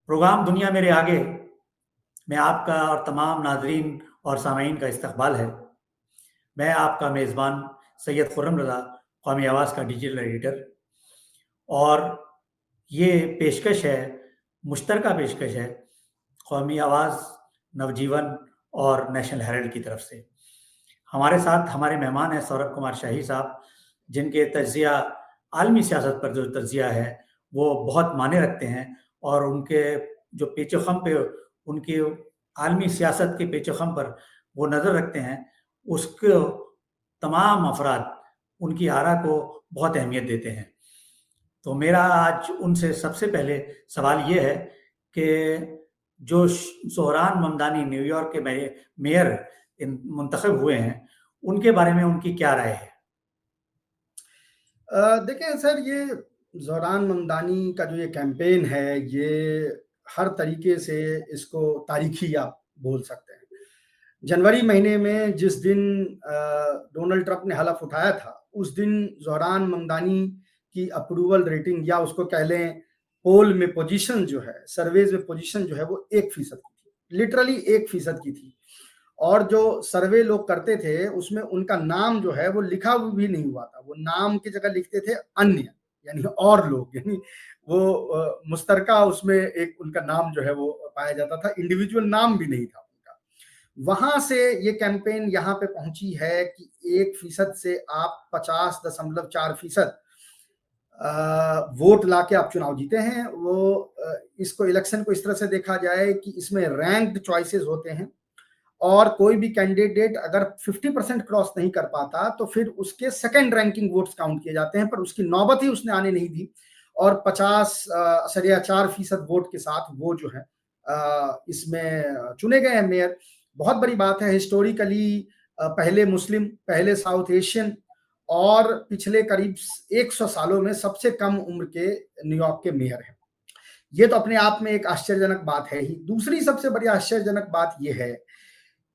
Programme दुनिया मेरे आगे में आपका और तमाम नाजरीन और सामीन का इस्तकबाल है। मैं आपका मेज़बान सैयद खुर्रम रज़ा, कौमी आवाज़ का डिजिटल एडिटर, और ये पेशकश है, मुश्तरका पेशकश है कौमी आवाज़, नवजीवन और नेशनल हेराल्ड की तरफ से। हमारे साथ हमारे मेहमान हैं सौरभ कुमार शाही साहब, जिनके तज्ज़िया आलमी सियासत पर जो तज्ज़िया है वो बहुत मायने रखते हैं, और उनके जो पेचो-ख़म पे उनकी आलमी सियासत के पेचो-ख़म पर वो नज़र रखते हैं, उसको तमाम अफ़राद उनकी आरा को बहुत अहमियत देते हैं। तो मेरा आज उनसे सबसे पहले सवाल ये है कि जो सोहरान ममदानी न्यूयॉर्क के मेयर मुंतखब हुए हैं, उनके बारे में उनकी क्या राय है? देखें सर, ये ज़ोहरान ममदानी का जो ये कैंपेन है, ये हर तरीके से इसको तारीखी आप बोल सकते हैं। जनवरी महीने में जिस दिन डोनाल्ड ट्रंप ने हलफ उठाया था, उस दिन ज़ोहरान ममदानी की अप्रूवल रेटिंग या उसको कह लें पोल में पोजीशन जो है, सर्वेज में पोजीशन जो है वो 1% की थी, लिटरली 1% की थी। और जो सर्वे लोग करते थे उसमें उनका नाम जो है वो लिखा भी नहीं हुआ था, वो नाम की जगह लिखते थे अन्य, यानी और लोग, यानी वो मुश्तरका उसमें एक उनका नाम जो है वो पाया जाता था, इंडिविजुअल नाम भी नहीं था उनका। वहां से ये कैंपेन यहाँ पे पहुंची है कि 1% से आप 50.4% वोट लाके आप चुनाव जीते हैं। वो इसको इलेक्शन को इस तरह से देखा जाए कि इसमें रैंक्ड चॉइसेस होते हैं, और कोई भी कैंडिडेट अगर 50% क्रॉस नहीं कर पाता तो फिर उसके सेकंड रैंकिंग वोट्स काउंट किए जाते हैं, पर उसकी नौबत ही उसने आने नहीं दी, और 50.4% वोट के साथ वो जो है इसमें चुने गए हैं मेयर। बहुत बड़ी बात है, हिस्टोरिकली पहले मुस्लिम, पहले साउथ एशियन, और पिछले करीब 100 सालों में सबसे कम उम्र के न्यूयॉर्क के मेयर हैं। ये तो अपने आप में एक आश्चर्यजनक बात है ही। दूसरी सबसे बड़ी आश्चर्यजनक बात यह है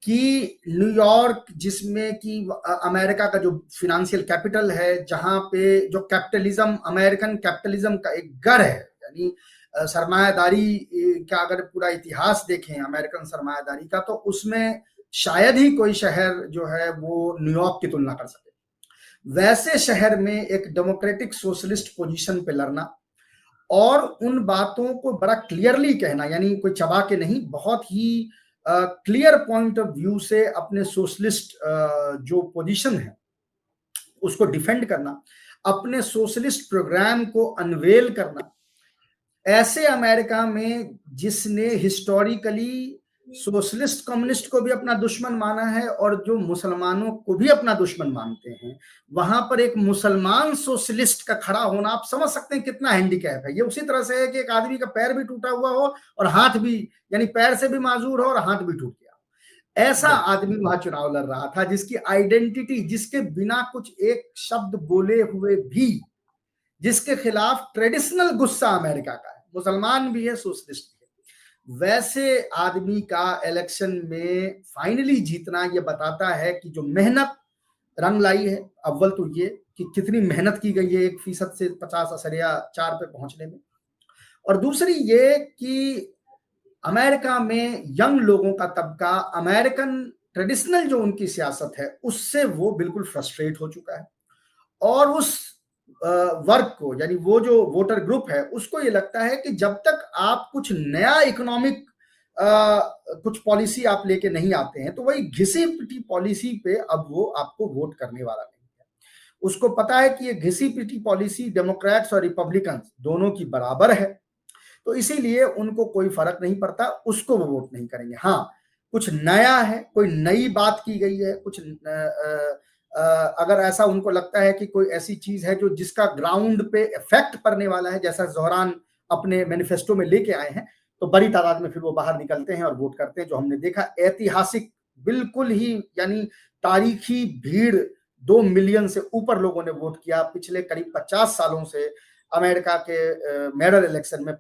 कि न्यूयॉर्क, जिसमें कि अमेरिका का जो फिनेंशियल कैपिटल है, जहां पे जो कैपिटलिज्म, अमेरिकन कैपिटलिज्म का एक गढ़ है, यानी सरमायादारी का अगर पूरा इतिहास देखें अमेरिकन सरमायादारी का, तो उसमें शायद ही कोई शहर जो है वो न्यूयॉर्क की तुलना कर सके। वैसे शहर में एक डेमोक्रेटिक सोशलिस्ट पोजीशन पे लड़ना और उन बातों को बड़ा क्लियरली कहना, यानी कोई चबा के नहीं, बहुत ही क्लियर पॉइंट ऑफ व्यू से अपने सोशलिस्ट जो पोजीशन है उसको डिफेंड करना, अपने सोशलिस्ट प्रोग्राम को अनवेल करना, ऐसे अमेरिका में जिसने हिस्टोरिकली सोशलिस्ट कम्युनिस्ट को भी अपना दुश्मन माना है और जो मुसलमानों को भी अपना दुश्मन मानते हैं, वहां पर एक मुसलमान सोशलिस्ट का खड़ा होना, आप समझ सकते हैं कितना हैंडीकैप है। ये उसी तरह से है कि एक आदमी का पैर भी टूटा हुआ हो और हाथ भी, यानी पैर से भी माजूर हो और हाथ भी टूट गया। ऐसा आदमी वहां चुनाव लड़ रहा था, जिसकी आइडेंटिटी, जिसके बिना कुछ एक शब्द बोले हुए भी, जिसके खिलाफ ट्रेडिशनल गुस्सा अमेरिका का है, मुसलमान भी है, सोशलिस्ट भी है, वैसे आदमी का इलेक्शन में फाइनली जीतना ये बताता है कि जो मेहनत रंग लाई है, अव्वल तो ये कि कितनी मेहनत की गई है 1% से 50.4 पे पहुंचने में, और दूसरी ये कि अमेरिका में यंग लोगों का तबका अमेरिकन ट्रेडिशनल जो उनकी सियासत है उससे वो बिल्कुल फ्रस्ट्रेट हो चुका है, और उस वर्ग को, यानी वो जो वोटर ग्रुप है, उसको ये लगता है कि जब तक आप कुछ नया इकोनॉमिक कुछ पॉलिसी आप लेके नहीं आते हैं, तो वही घिसी पिटी पॉलिसी पे अब वो आपको वोट करने वाला नहीं है। उसको पता है कि ये घिसी पिटी पॉलिसी डेमोक्रेट्स और रिपब्लिकन दोनों की बराबर है, तो इसीलिए उनको कोई फर्क नहीं पड़ता, उसको वो वोट नहीं करेंगे। हाँ, कुछ नया है, कोई नई बात की गई है, कुछ अगर ऐसा उनको लगता है कि कोई ऐसी चीज है जो जिसका ग्राउंड पे इफेक्ट पड़ने वाला है, जैसा ज़ोहरान अपने मैनिफेस्टो में लेके आए हैं, तो बड़ी तादाद में फिर वो बाहर निकलते हैं और वोट करते हैं, जो हमने देखा ऐतिहासिक, बिल्कुल ही, यानी तारीखी भीड़, 2 मिलियन से ऊपर लोगों ने वोट किया। पिछले करीब 50 सालों से अमेरिका के मेयरल इलेक्शन में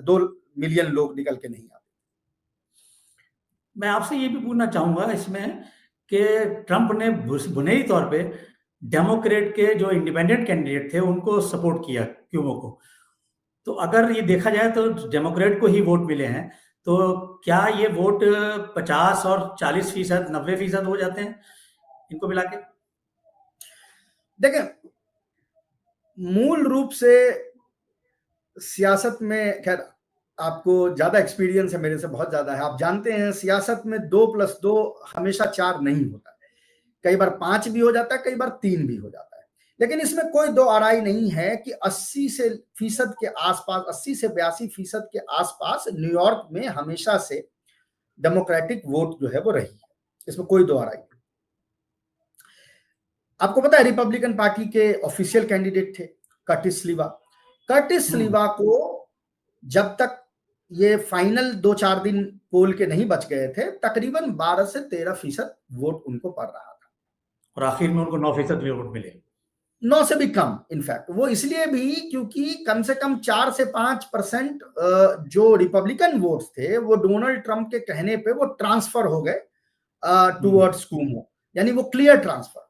2 मिलियन लोग निकल के नहीं आते। मैं आपसे ये भी पूछना चाहूंगा इसमें कि ट्रंप ने बुनियादी तौर पे डेमोक्रेट के जो इंडिपेंडेंट कैंडिडेट थे उनको सपोर्ट किया, क्यूमो को, तो अगर ये देखा जाए तो डेमोक्रेट को ही वोट मिले हैं, तो क्या ये वोट 50 और 40%, 90% हो जाते हैं इनको मिला के? देखें, मूल रूप से सियासत में, खैर आपको ज्यादा एक्सपीरियंस है मेरे से, बहुत ज्यादा है, आप जानते हैं सियासत में 2+2 हमेशा 4 नहीं होता है, कई बार 5 भी हो जाता है, कई बार 3 भी हो जाता है। लेकिन इसमें कोई दो आड़ाई नहीं है कि 80% के आसपास, 80 से 82% के आसपास न्यूयॉर्क में हमेशा से डेमोक्रेटिक वोट जो है वो रही है, इसमें कोई दो आड़ाई नहीं। आपको पता है रिपब्लिकन पार्टी के ऑफिशियल कैंडिडेट थे कर्टिस स्लीवा। कर्टिस स्लीवा को जब तक ये फाइनल 2-4 दिन पोल के नहीं बच गए थे, तकरीबन 12 से 13% वोट उनको पड़ रहा था, और आखिर में उनको 9% वोट मिले, 9 से भी कम। इनफैक्ट वो इसलिए भी क्योंकि कम से कम 4 से 5% जो रिपब्लिकन वोट्स थे वो डोनाल्ड ट्रंप के कहने पे वो ट्रांसफर हो गए टुवर्ड्स कुमो, यानी वो क्लियर ट्रांसफर हुआ।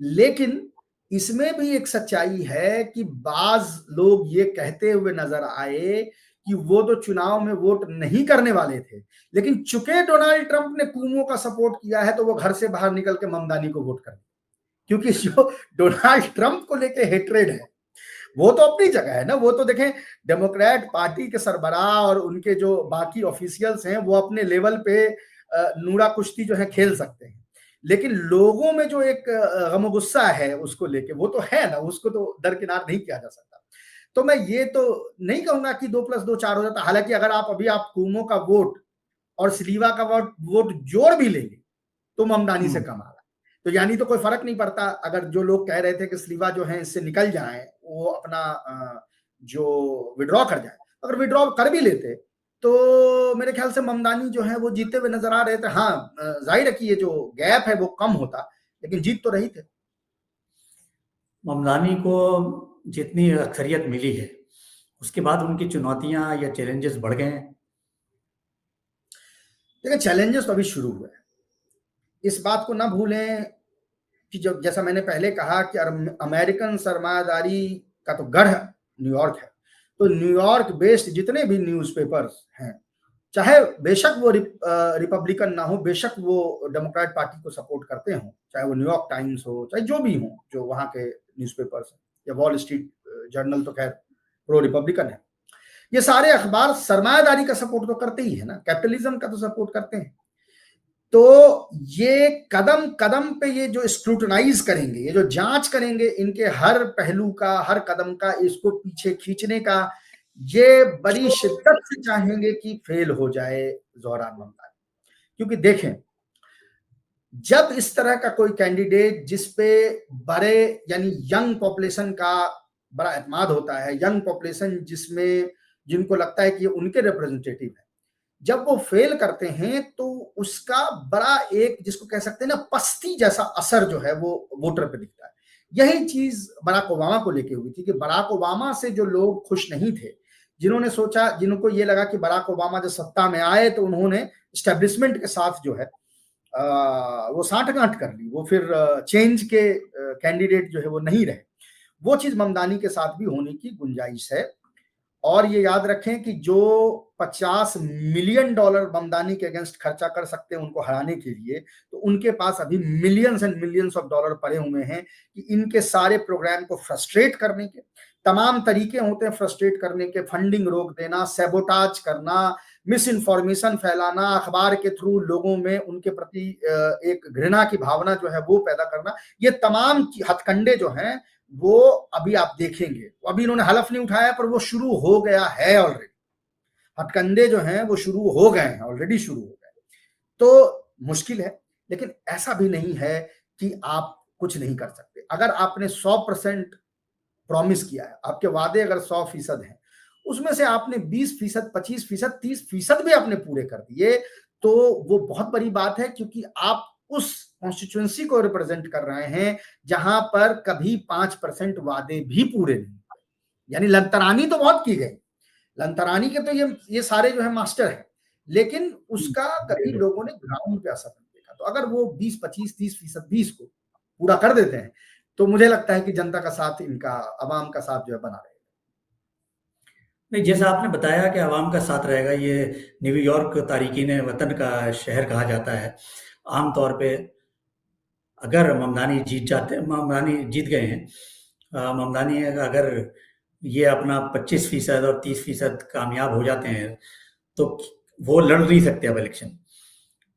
लेकिन इसमें भी एक सच्चाई है कि बाज लोग ये कहते हुए नजर आए कि वो तो चुनाव में वोट नहीं करने वाले थे, लेकिन चूंकि डोनाल्ड ट्रंप ने कुमो का सपोर्ट किया है तो वो घर से बाहर निकल के ममदानी को वोट कर, क्योंकि जो डोनाल्ड ट्रंप को लेके हेट्रेड है वो तो अपनी जगह है ना। वो तो देखें, डेमोक्रेट पार्टी के सरबराह और उनके जो बाकी ऑफिशियल्स हैं वो अपने लेवल पे नूरा कुश्ती जो है खेल सकते हैं, लेकिन लोगों में जो एक गम गुस्सा है उसको लेके वो तो है ना, उसको तो दरकिनार नहीं किया जा सकता। तो मैं ये तो नहीं कहूंगा कि 2+2 4 हो जाता। हालांकि अगर आप कुमो का वोट और स्लीवा का वोट जोड़ भी लेंगे तो ममदानी से कम आ रहा है, तो यानी तो कोई फर्क नहीं पड़ता। अगर जो लोग कह रहे थे कि स्लीवा जो है इससे निकल जाए, वो अपना जो विड्रॉ कर जाए, अगर विड्रॉ कर भी लेते तो मेरे ख्याल से ममदानी जो है वो जीते हुए नजर आ रहे थे। हाँ, जाहिर है कि ये जो गैप है वो कम होता, लेकिन जीत तो रही थे। ममदानी को जितनी अक्सरियत मिली है उसके बाद उनकी चुनौतियां या चैलेंजेस बढ़ गए हैं? देखिए, चैलेंजेस तो अभी शुरू हुए हैं। इस बात को ना भूलें कि जब, जैसा मैंने पहले कहा कि अमेरिकन सरमायादारी का तो गढ़ न्यूयॉर्क है, तो न्यूयॉर्क बेस्ड जितने भी न्यूज़पेपर्स हैं, चाहे बेशक वो रिपब्लिकन ना हो, बेशक वो डेमोक्रेट पार्टी को सपोर्ट करते हो, चाहे वो न्यूयॉर्क टाइम्स हो, चाहे जो भी हो, जो वहाँ के न्यूज़पेपर्स हैं, या वॉल स्ट्रीट जर्नल तो खैर प्रो रिपब्लिकन है, ये सारे अखबार सरमायादारी का सपोर्ट तो करते ही है ना, कैपिटलिज्म का तो सपोर्ट करते हैं। तो ये कदम कदम पे ये जो स्क्रूटनाइज करेंगे, ये जो जांच करेंगे इनके हर पहलू का, हर कदम का, इसको पीछे खींचने का, ये बड़ी शिद्दत से चाहेंगे कि फेल हो जाए ज़ोहरान ममतानी। क्योंकि देखें, जब इस तरह का कोई कैंडिडेट जिसपे बड़े यानी यंग पॉपुलेशन का बड़ा एतमाद होता है, यंग पॉपुलेशन जिसमें जिनको लगता है कि उनके रिप्रेजेंटेटिव है, जब वो फेल करते हैं तो उसका बड़ा एक, जिसको कह सकते हैं ना, पस्ती जैसा असर जो है वो वोटर पे दिखता है। यही चीज बराक ओबामा को लेके हुई थी कि बराक ओबामा से जो लोग खुश नहीं थे, जिन्होंने सोचा, जिनको ये लगा कि बराक ओबामा जब सत्ता में आए तो उन्होंने स्टैब्लिशमेंट के साथ जो है वो साठगांठ कर ली, वो फिर चेंज के कैंडिडेट जो है वो नहीं रहे। वो चीज ममदानी के साथ भी होने की गुंजाइश है। और ये याद रखें कि जो $50 मिलियन ममदानी के अगेंस्ट खर्चा कर सकते हैं उनको हराने के लिए, तो उनके पास अभी millions and millions of dollar पड़े हुए हैं कि इनके सारे प्रोग्राम को फ्रस्ट्रेट करने के तमाम तरीके होते हैं, फ्रस्ट्रेट करने के, फंडिंग रोक देना, सैबोटाज करना, मिस इन्फॉर्मेशन फैलाना, अखबार के थ्रू लोगों में उनके प्रति एक घृणा की भावना जो है वो पैदा करना, ये तमाम हथकंडे जो हैं वो अभी आप देखेंगे। अभी इन्होंने हलफ नहीं उठाया पर वो शुरू हो गया है ऑलरेडी, हथकंडे जो हैं वो शुरू हो गए हैं, ऑलरेडी शुरू हो गए। तो मुश्किल है, लेकिन ऐसा भी नहीं है कि आप कुछ नहीं कर सकते। अगर आपने 100% प्रॉमिस किया है, आपके वादे अगर 100% हैं, उसमें से आपने 20%, 25%, 30% भी आपने पूरे कर दिए, तो वो बहुत बड़ी बात है, क्योंकि आप उस कॉन्स्टिट्यूएंसी को रिप्रेजेंट कर रहे हैं जहां पर कभी 5% वादे भी पूरे नहीं हुए। यानी लंतरानी तो बहुत की गई, लंतरानी के तो ये सारे जो है मास्टर है, लेकिन उसका कभी लोगों ने ग्राउंड पे असर नहीं देखा। तो अगर वो 20, 25, 30% भी इसको पूरा कर देते हैं तो मुझे लगता है कि जनता का साथ, इनका अवाम का साथ जो है बना रहेगा। नहीं, जैसा आपने बताया कि आवाम का साथ रहेगा, ये न्यूयॉर्क तारिकीन वतन का शहर कहा जाता है। आमतौर पे अगर ममदानी जीत गए हैं, ममदानी अगर ये अपना 25% और 30% कामयाब हो जाते हैं, तो वो लड़ नहीं सकते अब इलेक्शन।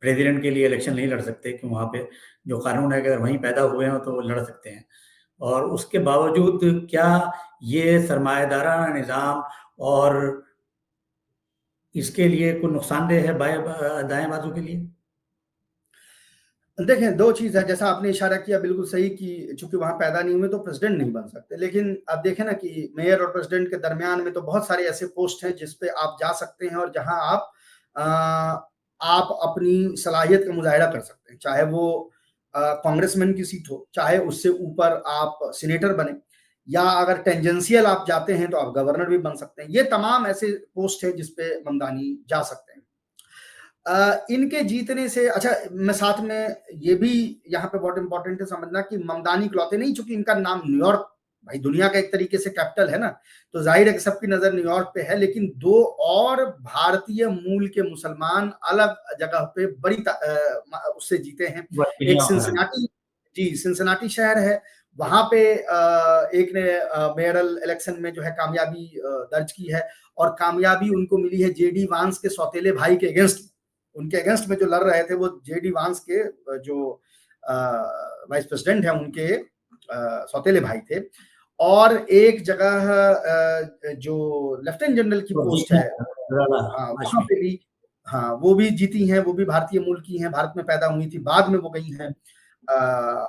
प्रेसिडेंट के लिए इलेक्शन नहीं लड़ सकते, कि वहाँ पे जो कानून है अगर वहीं पैदा हुए हैं तो वो लड़ सकते हैं। और उसके बावजूद क्या ये सरमाएदाराना निज़ाम और इसके लिए कोई नुकसानदेह है दाएं बाजू के लिए? देखें, दो चीज है, जैसा आपने इशारा किया बिल्कुल सही कि चूंकि वहां पैदा नहीं हुए तो प्रेसिडेंट नहीं बन सकते, लेकिन अब देखें ना कि मेयर और प्रेसिडेंट के दरमियान में तो बहुत सारे ऐसे पोस्ट हैं जिसपे आप जा सकते हैं और जहां आप अपनी सलाहियत का मुजाहिरा कर सकते हैं, चाहे वो कांग्रेसमैन की सीट हो, चाहे उससे ऊपर आप सीनेटर बने, या अगर टेंजेंशियल आप जाते हैं तो आप गवर्नर भी बन सकते हैं। ये तमाम ऐसे पोस्ट है जिसपे ममदानी जा सकते हैं। इनके जीतने से, अच्छा मैं साथ में ये भी यहाँ पे बहुत इंपॉर्टेंट है समझना कि ममदानी इकलौते नहीं, चूंकि इनका नाम न्यूयॉर्क, भाई दुनिया का एक तरीके से कैपिटल है ना, तो जाहिर है कि सबकी नजर न्यूयॉर्क पे है, लेकिन दो और भारतीय मूल के मुसलमान अलग जगह पे उससे जीते हैं। एक सिंसिनाटी, जी सिंसिनाटी शहर है, वहां पे एक ने मेयरल इलेक्शन में जो है कामयाबी दर्ज की है, और कामयाबी उनको मिली है जेडी वांस के सौतेले भाई के अगेंस्ट। उनके अगेंस्ट में जो लड़ रहे थे वो जेडी वांस के जो वाइस प्रेसिडेंट है उनके सौतेले भाई थे। और एक जगह जो लेफ्टिनेंट जनरल की पोस्ट है, हाँ वहां पे भी, हाँ वो भी जीती हैं, वो भी भारतीय मूल की हैं, भारत में पैदा हुई थी, बाद में वो गई हैं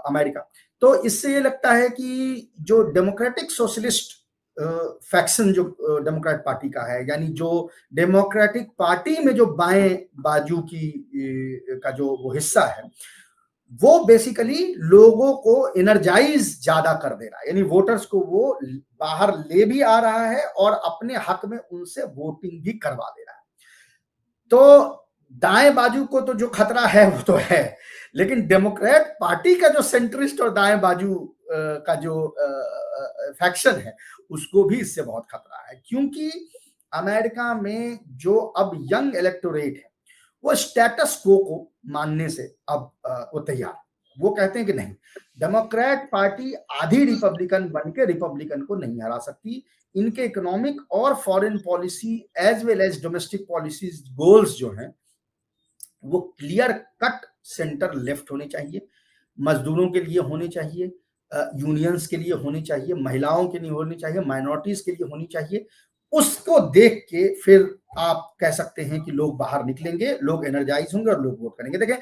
अमेरिका। तो इससे ये लगता है कि जो डेमोक्रेटिक सोशलिस्ट फैक्शन जो डेमोक्रेट पार्टी का है, यानी जो डेमोक्रेटिक पार्टी में जो बाएं बाजू की का जो वो हिस्सा है, वो बेसिकली लोगों को एनर्जाइज ज्यादा कर दे रहा है, यानी वोटर्स को वो बाहर ले भी आ रहा है और अपने हक में उनसे वोटिंग भी करवा दे रहा है। तो दाएं बाजू को तो जो खतरा है वो तो है, लेकिन डेमोक्रेट पार्टी का जो सेंट्रिस्ट और दाएं बाजू का जो फैक्शन है उसको भी इससे बहुत खतरा है, क्योंकि अमेरिका में जो अब यंग इलेक्टोरेट है वो स्टेटस को मानने से अब वो तैयार, वो कहते हैं कि नहीं, डेमोक्रेट पार्टी आधी रिपब्लिकन बन के रिपब्लिकन को नहीं हरा सकती। इनके इकोनॉमिक और foreign policy as well as domestic policies goals जो हैं वो क्लियर कट सेंटर लेफ्ट होने चाहिए, मजदूरों के लिए होने चाहिए, यूनियंस के लिए होनी चाहिए, महिलाओं के लिए होनी चाहिए, माइनॉरिटीज के लिए होनी चाहिए। उसको देख के फिर आप कह सकते हैं कि लोग बाहर निकलेंगे, लोग एनर्जाइज होंगे और लोग वोट करेंगे। देखें,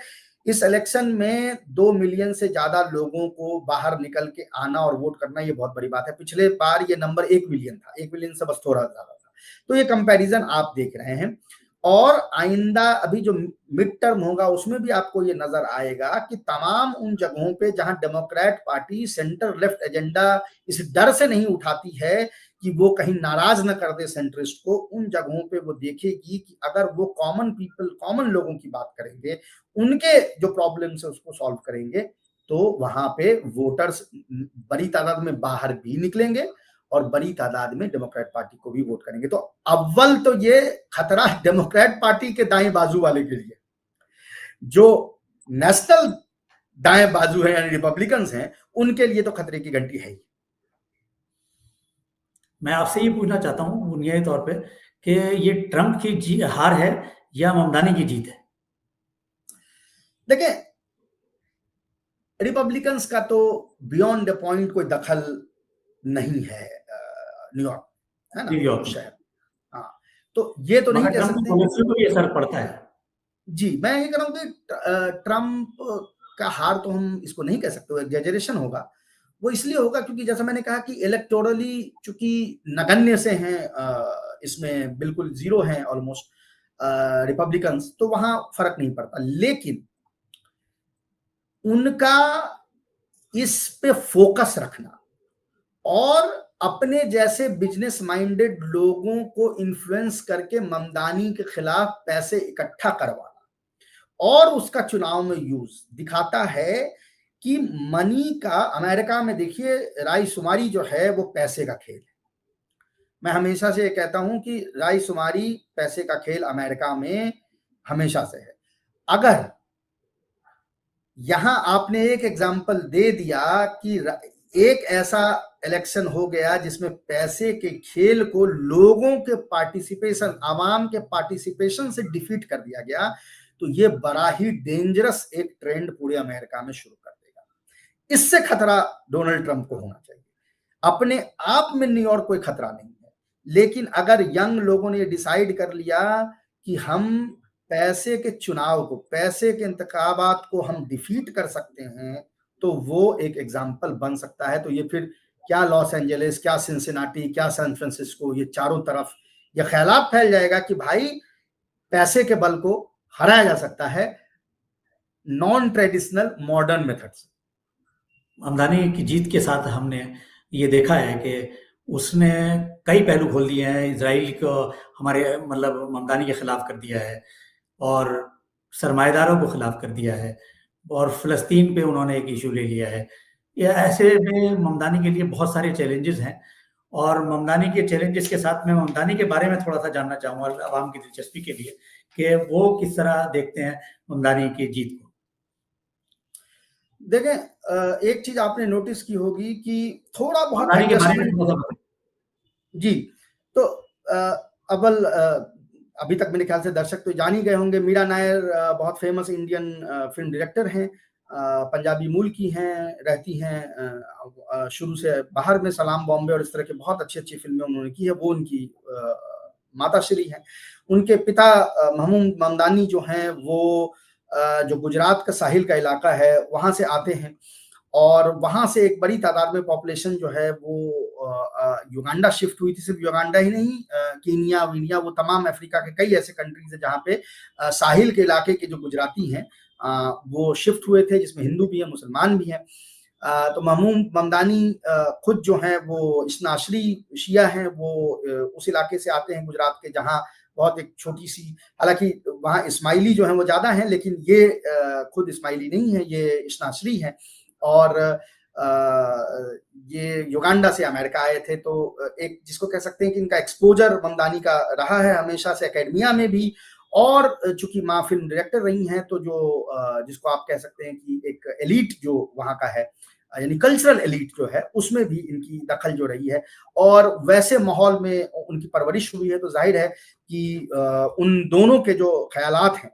इस इलेक्शन में 2 मिलियन से ज्यादा लोगों को बाहर निकल के आना और वोट करना ये बहुत बड़ी बात है। पिछले बार ये नंबर 1 मिलियन था, 1 मिलियन से बस थोड़ा ज्यादा था। तो ये कंपैरिजन आप देख रहे हैं, और आइंदा अभी जो मिड टर्म होगा उसमें भी आपको ये नजर आएगा कि तमाम उन जगहों पे जहां Democrat party centre left agenda इस डर से नहीं उठाती है कि वो कहीं नाराज न कर दे सेंट्रिस्ट को, उन जगहों पे वो देखेगी कि अगर वो कॉमन पीपल, कॉमन लोगों की बात करेंगे, उनके जो प्रॉब्लम्स है उसको सॉल्व करेंगे, तो वहां पे वोटर्स बड़ी तादाद में बाहर भी निकलेंगे और बड़ी तादाद में डेमोक्रेट पार्टी को भी वोट करेंगे। तो अव्वल तो ये खतरा डेमोक्रेट पार्टी के दाएं बाजू वाले के लिए, जो नेशनल दाएं बाजू है यानी रिपब्लिकन्स हैं, उनके लिए तो खतरे की घंटी है ही। मैं आपसे ये पूछना चाहता हूँ बुनियादी तौर पे कि ये ट्रंप की हार है या ममदानी की जीत है? देखिए, रिपब्लिकन्स का तो बियॉन्ड द पॉइंट कोई दखल नहीं है न्यूयॉर्क, है ना, न्यूयॉर्क शहर। हाँ, तो ये तो नहीं कह सकते पॉलिसी पर भी असर पड़ता है। जी, मैं ये कह रहा हूँ कि ट्रंप का हार तो हम इसको नहीं कह सकते, एग्जैजरेशन होगा। वो इसलिए होगा क्योंकि जैसा मैंने कहा कि इलेक्टोरली चूंकि नगण्य से हैं, इसमें बिल्कुल जीरो हैं ऑलमोस्ट रिपब्लिकन्स, तो वहां फर्क नहीं पड़ता, लेकिन उनका इस पे फोकस रखना और अपने जैसे बिजनेस माइंडेड लोगों को इन्फ्लुएंस करके ममदानी के खिलाफ पैसे इकट्ठा करवाना और उसका चुनाव में यूज दिखाता है कि मनी का, अमेरिका में देखिए रायशुमारी जो है वो पैसे का खेल है। मैं हमेशा से ये कहता हूं कि रायशुमारी पैसे का खेल अमेरिका में हमेशा से है। अगर यहां आपने एक एग्जाम्पल दे दिया कि एक ऐसा इलेक्शन हो गया जिसमें पैसे के खेल को लोगों के पार्टिसिपेशन, आवाम के पार्टिसिपेशन से डिफीट कर दिया गया, तो ये बड़ा ही डेंजरस एक ट्रेंड पूरे अमेरिका में शुरू कर देगा। इससे खतरा डोनाल्ड ट्रंप को होना चाहिए। अपने आप में न्यूयॉर्क कोई खतरा नहीं है, लेकिन अगर यंग लोगों ने डिसाइड कर लिया कि हम पैसे के चुनाव को, पैसे के इंतखाबात को हम डिफीट कर सकते हैं, तो वो एक एग्जाम्पल बन सकता है। तो ये फिर क्या लॉस एंजलिस, क्या सिंसिनाटी, क्या सैन फ्रांसिस्को, ये चारों तरफ ये ख्यालात फैल जाएगा कि भाई पैसे के बल को हराया जा सकता है नॉन ट्रेडिशनल मॉडर्न मेथड से। ममदानी की जीत के साथ हमने ये देखा है कि उसने कई पहलू खोल दिए हैं। इजराइल को हमारे मतलब ममदानी के खिलाफ कर दिया है और सरमाएदारों को खिलाफ कर दिया है और फ़लस्तीन पे उन्होंने एक इशू ले लिया है। ये ऐसे में ममदानी के लिए बहुत सारे चैलेंजेस हैं और ममदानी के चैलेंजेस के साथ मैं ममदानी के बारे में थोड़ा सा जानना चाहूँगा आवाम की दिलचस्पी के लिए कि वो किस तरह देखते हैं ममदानी की जीत को। देखें, एक चीज आपने नोटिस की होगी कि थोड़ा बहुत ममदानी के बारे में थोड़ा सा बताएं। जी, तो अव्वल अभी तक मेरे ख्याल से दर्शक तो जान ही गए होंगे, मीरा नायर बहुत फेमस इंडियन फिल्म डायरेक्टर हैं, पंजाबी मूल की हैं, रहती हैं शुरू से बाहर में, सलाम बॉम्बे और इस तरह की बहुत अच्छी फिल्में उन्होंने की है, वो उनकी माताश्री हैं। उनके पिता महमूद ममदानी जो हैं वो जो गुजरात का साहिल का इलाका है वहाँ से आते हैं और वहाँ से एक बड़ी तादाद में पॉपुलेशन जो है वो युगांडा शिफ्ट हुई थी। सिर्फ युगांडा ही नहीं, कीनिया वीनिया, वो तमाम अफ्रीका के कई ऐसे कंट्रीज है जहाँ पे साहिल के इलाके के जो गुजराती हैं वो शिफ्ट हुए थे, जिसमें हिंदू भी हैं, मुसलमान भी हैं। तो महमूद ममदानी खुद जो हैं वो इस्नाशरी शिया हैं, वो उस इलाके से आते हैं गुजरात के, जहाँ बहुत एक छोटी सी, हालांकि वहाँ इस्माइली जो है वो ज्यादा हैं, लेकिन ये खुद इस्माइली नहीं है, ये इस्नाशरी हैं और ये युगांडा से अमेरिका आए थे। तो एक जिसको कह सकते हैं कि इनका एक्सपोजर ममदानी का रहा है हमेशा से एकेडमिया में भी, और चूंकि माँ फिल्म डायरेक्टर रही हैं तो जो जिसको आप कह सकते हैं कि एक एलीट जो वहाँ का है, यानी कल्चरल एलीट जो है, उसमें भी इनकी दखल जो रही है और वैसे माहौल में उनकी परवरिश हुई है। तो जाहिर है कि उन दोनों के जो ख्यालात हैं,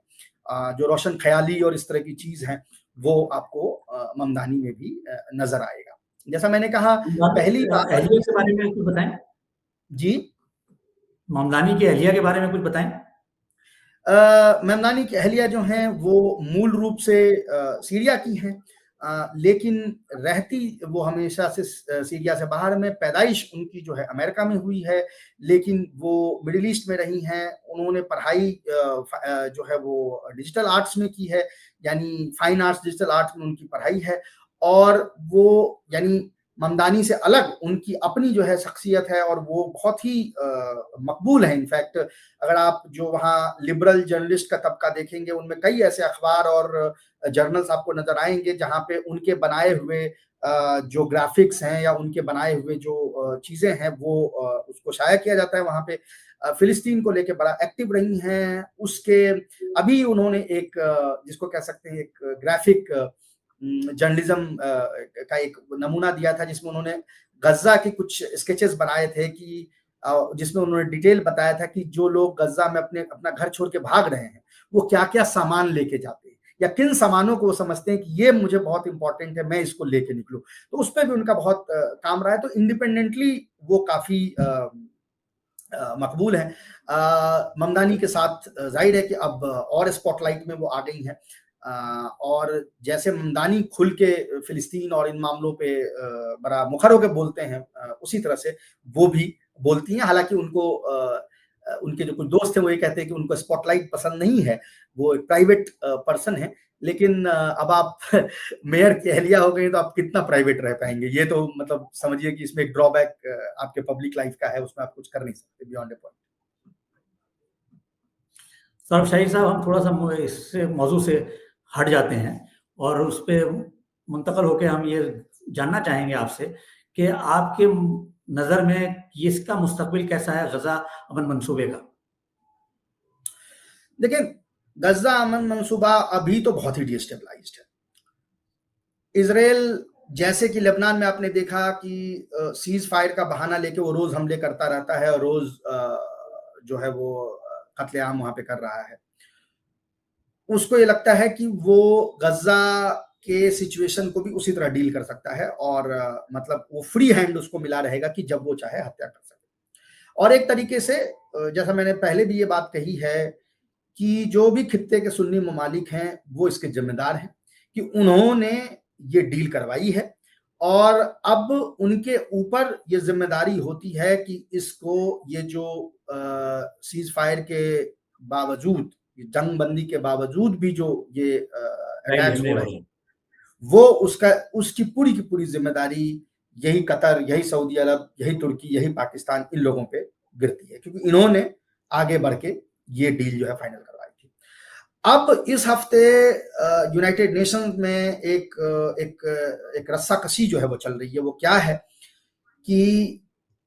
जो रोशन ख्याली और इस तरह की चीज है, वो आपको ममदानी में भी नजर आएगा। जैसा मैंने कहा पहली बात, अहलिया के बारे में कुछ बताएं। जी, ममदानी की अहलिया के बारे में कुछ बताएं। ममदानी की अहलिया जो हैं वो मूल रूप से सीरिया की हैं, लेकिन रहती वो हमेशा से सीरिया से बाहर में, पैदाइश उनकी जो है अमेरिका में हुई है, लेकिन वो मिडिल ईस्ट में रही हैं। उन्होंने पढ़ाई जो है वो डिजिटल आर्ट्स में की है, यानी फाइन आर्ट्स डिजिटल आर्ट्स में उनकी पढ़ाई है। और वो यानी ममदानी से अलग उनकी अपनी जो है शख्सियत है और वो बहुत ही मकबूल है। इनफैक्ट अगर आप जो वहाँ लिबरल जर्नलिस्ट का तबका देखेंगे, उनमें कई ऐसे अखबार और जर्नल्स आपको नजर आएंगे जहाँ पे उनके बनाए हुए जो ग्राफिक्स हैं या उनके बनाए हुए जो चीजें हैं वो उसको शाया किया जाता है। वहाँ पे फिलिस्तीन को लेके बड़ा एक्टिव रही हैं। उसके अभी उन्होंने एक जिसको कह सकते हैं एक ग्राफिक जर्नलिज्म का एक नमूना दिया था, जिसमें उन्होंने गज्जा के कुछ स्केचेस बनाए थे कि जिसमें उन्होंने डिटेल बताया था कि जो लोग गज्जा में अपना घर छोड़ के भाग रहे हैं वो क्या क्या सामान लेके जाते हैं या किन सामानों को वो समझते हैं कि ये मुझे बहुत इंपॉर्टेंट है, मैं इसको लेके निकलूं। तो उस पर भी उनका बहुत काम रहा है। तो इंडिपेंडेंटली वो काफी मकबूल है। ममदानी के साथ जाहिर है कि अब और स्पॉटलाइट में वो आ गई हैं और जैसे ममदानी खुल के फिलिस्तीन और इन मामलों पे बड़ा मुखर होकर बोलते हैं, उसी तरह से वो भी बोलती हैं। हालांकि उनको उनके जो कुछ दोस्त हैं वो ये कहते हैं कि उनको स्पॉटलाइट पसंद नहीं है, वो एक प्राइवेट पर्सन है। लेकिन अब आप मेयर की अहलिया हो गई तो आप कितना प्राइवेट रह पाएंगे, ये तो मतलब समझिए कि इसमें एक ड्रॉबैक आपके पब्लिक लाइफ का है, उसमें आप कुछ कर नहीं सकते बियॉन्ड ए पॉइंट। सर शाहिर साहब, हम थोड़ा सा इससे मौजू से हट जाते हैं और उस पर मुंतकिल होकर हम ये जानना चाहेंगे आपसे कि आपके नजर में इसका मुस्तकबिल कैसा है गजा अमन मंसूबे का? देखिए, गजा अमन मंसूबा अभी तो बहुत ही डिस्टेबलाइज्ड है। इजराइल जैसे कि लेबनान में आपने देखा कि सीज फायर का बहाना लेके वो रोज हमले करता रहता है और रोज जो है वो कत्लेआम वहां पे कर रहा है। उसको ये लगता है कि वो गजा के सिचुएशन को भी उसी तरह डील कर सकता है और मतलब वो फ्री हैंड उसको मिला रहेगा कि जब वो चाहे हत्या कर सके। और एक तरीके से जैसा मैंने पहले भी ये बात कही है कि जो भी खित्ते के सुन्नी ममालिक हैं वो इसके जिम्मेदार हैं कि उन्होंने ये डील करवाई है और अब उनके ऊपर ये जिम्मेदारी होती है कि इसको ये जो सीज फायर के बावजूद, जंग बंदी के बावजूद भी जो ये अटैक्स हो रहे हैं वो उसकी पूरी की पूरी जिम्मेदारी यही कतर, यही सऊदी अरब, यही तुर्की, यही पाकिस्तान, इन लोगों पे गिरती है क्योंकि इन्होंने आगे बढ़ के ये डील जो है फाइनल करवाई थी। अब इस हफ्ते यूनाइटेड नेशंस में एक रस्साकशी जो है वो चल रही है। वो क्या है कि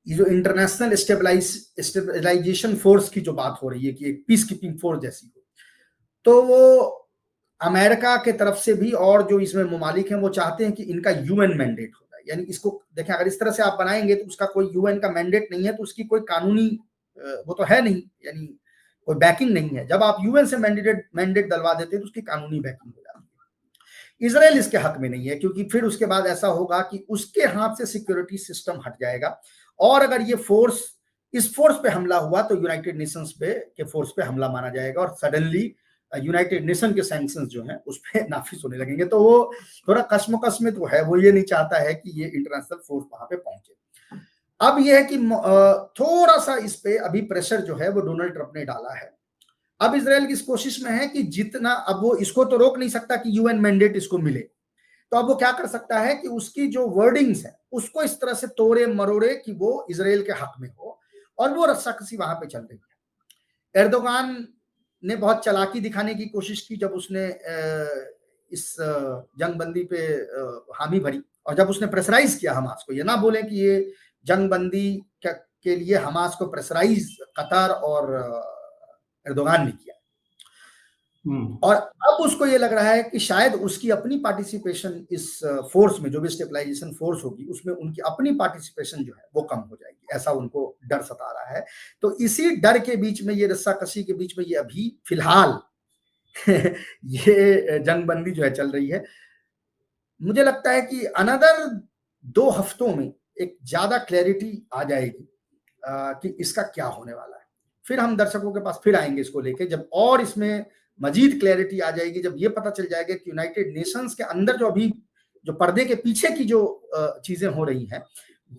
ये जो इंटरनेशनल स्टेबलाइजेशन फोर्स की जो बात हो रही है कि एक पीस कीपिंग फोर्स जैसी हो, तो वो अमेरिका के तरफ से भी और जो इसमें ममालिक हैं वो चाहते हैं कि इनका यूएन मैंडेट होता है। यानी इसको देखें, अगर इस तरह से आप बनाएंगे तो उसका कोई यूएन का मैंडेट नहीं है तो उसकी कोई कानूनी वो तो है नहीं, यानी कोई बैकिंग नहीं है। जब आप यूएन से मैंडेट डलवा देते हैं तो उसकी कानूनी बैकिंग हो जाती है। इजराइल इसके हक में नहीं है क्योंकि फिर उसके बाद ऐसा होगा कि उसके हाथ से सिक्योरिटी सिस्टम हट जाएगा और अगर ये फोर्स इस फोर्स पे हमला हुआ तो यूनाइटेड नेशंस पे के फोर्स पे हमला माना जाएगा और सडनली यूनाइटेड नेशन के सैंक्शंस जो हैं उस पर नाफिज होने लगेंगे। तो वो थोड़ा कश्मकश में तो है, वो ये नहीं चाहता है कि ये इंटरनेशनल फोर्स वहां पे पहुंचे। अब ये है कि थोड़ा सा इस पे अभी प्रेशर जो है वो डोनाल्ड ट्रंप ने डाला है। अब इजराइल की इस कोशिश में है कि जितना, अब वो इसको तो रोक नहीं सकता कि यूएन मैंडेट इसको मिले, तो अब वो क्या कर सकता है कि उसकी जो वर्डिंग्स है उसको इस तरह से तोड़े मरोड़े कि वो इजराइल के हक में हो और वो रस्साकसी वहां पे चल रही है। एर्दोगान ने बहुत चालाकी दिखाने की कोशिश की जब उसने इस जंगबंदी पे हामी भरी और जब उसने प्रेशराइज किया हमास को। ये ना बोले कि ये जंगबंदी के लिए हमास को प्रेशराइज कतर और एर्दोगान ने किया और अब उसको ये लग रहा है कि शायद उसकी अपनी पार्टिसिपेशन इस फोर्स में, जो भी स्टेबलाइजेशन फोर्स होगी उसमें उनकी अपनी पार्टिसिपेशन जो है वो कम हो जाएगी, ऐसा उनको डर सता रहा है। तो इसी डर के बीच में, ये रस्साकशी के बीच में, ये अभी फिलहाल ये जंगबंदी जो है चल रही है। मुझे लगता है कि अनदर 2 हफ्तों में एक ज्यादा क्लैरिटी आ जाएगी कि इसका क्या होने वाला है। फिर हम दर्शकों के पास फिर आएंगे इसको लेके, जब और इसमें मजीद क्लैरिटी आ जाएगी, जब ये पता चल जाएगा कि यूनाइटेड नेशंस के अंदर जो अभी जो पर्दे के पीछे की जो चीजें हो रही हैं,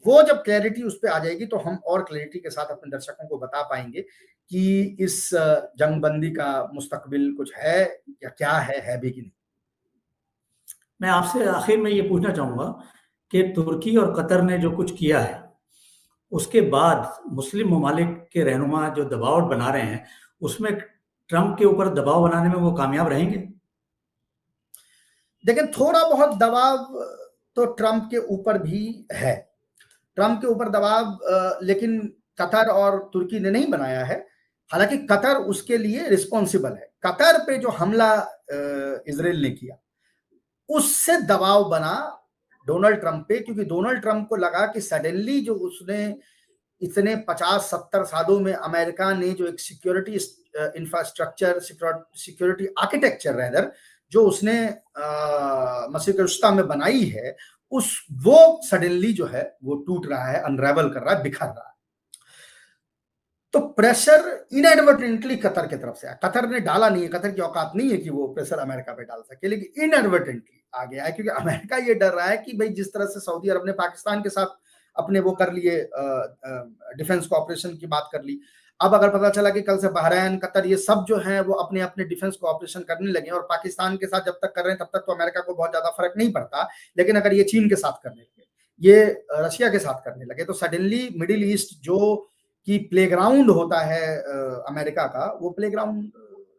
वो जब क्लैरिटी उस पर आ जाएगी तो हम और क्लैरिटी के साथ अपने दर्शकों को बता पाएंगे कि इस जंगबंदी का मुस्तकबिल कुछ है या क्या है भी कि नहीं। मैं आपसे आखिर में ये पूछना चाहूंगा कि तुर्की और कतर ने जो कुछ किया है उसके बाद मुस्लिम ममालिक के रहनुमा जो दबाव बना रहे हैं उसमें ट्रंप के ऊपर दबाव बनाने में वो कामयाब रहेंगे? लेकिन थोड़ा बहुत दबाव तो ट्रंप के ऊपर भी है। ट्रंप के ऊपर दबाव लेकिन कतर और तुर्की ने नहीं बनाया है। हालांकि कतर उसके लिए रिस्पॉन्सिबल है। कतर पे जो हमला इजराइल ने किया उससे दबाव बना डोनाल्ड ट्रंप पे, क्योंकि डोनाल्ड ट्रंप को लगा कि सडनली जो उसने इतने 50-70 सालों में अमेरिका ने जो एक security infrastructure, security architecture rather जो उसने मस्जिद रुस्ता में बनाई है, वो सडनली जो है वो टूट रहा है, अनरेवल कर रहा है, बिखर रहा है। तो प्रेशर इनएडवर्टेंटली कतर की तरफ से आया। कतर ने डाला नहीं है, कतर की औकात नहीं है कि वो प्रेशर अमेरिका पे डाल सके, लेकिन इनएडवर्टेंटली आ गया है क्योंकि अमेरिका ये डर रहा है कि भाई जिस तरह से सऊदी अरब ने पाकिस्तान के साथ अपने वो कर लिए, डिफेंस कोऑपरेशन की बात कर ली, अब अगर पता चला कि कल से बहरीन, कतर, ये सब जो है वो अपने अपने डिफेंस कोऑपरेशन करने लगे और पाकिस्तान के साथ जब तक कर रहे हैं तब तक तो अमेरिका को बहुत ज्यादा फर्क नहीं पड़ता, लेकिन अगर ये चीन के साथ करने लगे, ये रशिया के साथ करने लगे, तो सडनली मिडिल ईस्ट जो कि प्लेग्राउंड होता है अमेरिका का, वो प्लेग्राउंड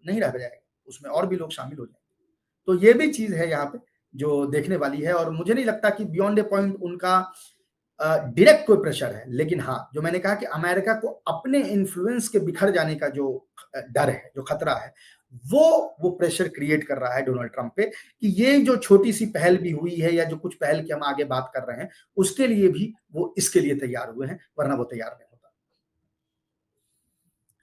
नहीं रह जाएगा, उसमें और भी लोग शामिल हो जाएंगे। तो ये भी चीज है यहाँ पे जो देखने वाली है और मुझे नहीं लगता कि बियॉन्ड ए पॉइंट उनका डायरेक्ट कोई प्रेशर है, लेकिन हाँ, जो मैंने कहा कि अमेरिका को अपने इन्फ्लुएंस के बिखर जाने का जो डर है, जो खतरा है, वो प्रेशर क्रिएट कर रहा है डोनाल्ड ट्रंप पे कि ये जो छोटी-सी पहल भी हुई है या जो कुछ पहल की हम आगे बात कर रहे हैं, उसके लिए भी वो इसके लिए तैयार हुए हैं, वरना वो तैयार नहीं होता।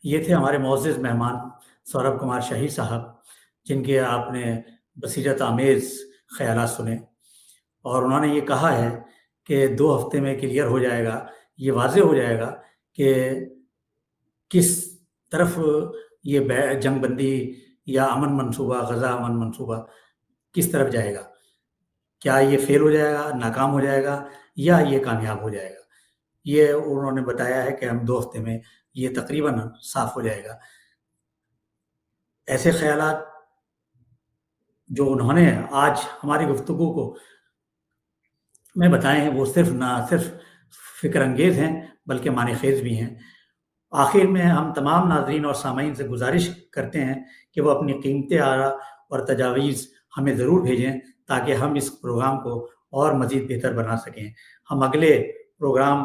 ये थे हमारे मुअज़्ज़िज़ मेहमान सौरभ कुमार शाही साहब, जिनके आपने बसीरत आमेज़ ख़यालात सुने और उन्होंने ये कहा है कि 2 हफ़्ते में क्लियर हो जाएगा, ये वाज़ेह हो जाएगा कि किस तरफ ये जंगबंदी या अमन मंसूबा, गज़ा अमन मंसूबा किस तरफ जाएगा? क्या ये फ़ेल हो जाएगा, नाकाम हो जाएगा या ये कामयाब हो जाएगा? ये उन्होंने बताया है कि हम 2 हफ़्ते में ये तकरीबन साफ़ हो जाएगा। ऐसे ख़यालात जो उन्होंने आज हमारी गुफ्तगू को में बताए हैं, वो ना सिर्फ़ फ़िक्र-अंगेज़ हैं, बल्कि मानी-ख़ेज़ भी हैं। आखिर में हम तमाम नाज़रीन और सामाईन से गुज़ारिश करते हैं कि वो अपनी कीमती आरा और तजावीज़ हमें ज़रूर भेजें, ताकि हम इस प्रोग्राम को और मज़ीद बेहतर बना सकें। हम अगले प्रोग्राम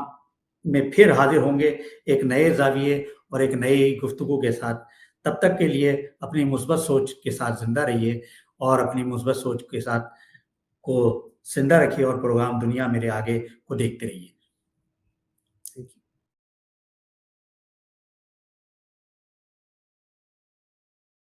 में फिर हाज़िर होंगे एक नए ज़ाविये और एक नई गुफ्तगू के साथ। तब तक के लिए अपनी मुस्बत सोच के साथ ज़िंदा रहिए और अपनी मुस्बत सोच के साथ को ज़िंदा रखिए और प्रोग्राम दुनिया मेरे आगे को देखते रहिए।